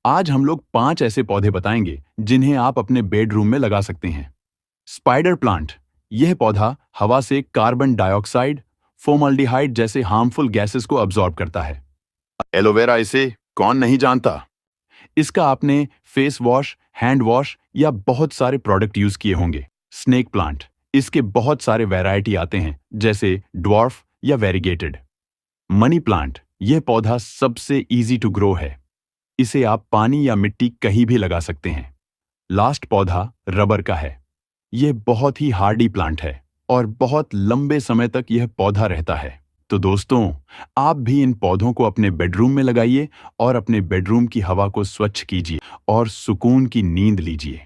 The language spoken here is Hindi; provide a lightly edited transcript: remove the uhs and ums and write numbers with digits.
आज हम लोग 5 ऐसे पौधे बताएंगे जिन्हें आप अपने बेडरूम में लगा सकते हैं। Spider plant. यह पौधा हवा से कार्बन डाइऑक्साइड, फॉर्मल्डिहाइड जैसे हार्मफुल गैसेस को अब्सॉर्ब करता है। एलोवेरा, इसे कौन नहीं जानता। इसका आपने फेस वॉश, हैंड वॉश या बहुत सारे प्रोडक्ट यूज किए होंगे। Snake plant. इसके बहुत सारे वैरायटी आते हैं, जैसे ड्वार्फ या वेरीगेटेड। Money plant. यह पौधा सबसे इजी टू ग्रो है। इसे आप पानी या मिट्टी कहीं भी लगा सकते हैं। लास्ट पौधा रबर का है। यह बहुत ही हार्डी प्लांट है और बहुत लंबे समय तक यह पौधा रहता है। तो दोस्तों, आप भी इन पौधों को अपने बेडरूम में लगाइए और अपने बेडरूम की हवा को स्वच्छ कीजिए और सुकून की नींद लीजिए।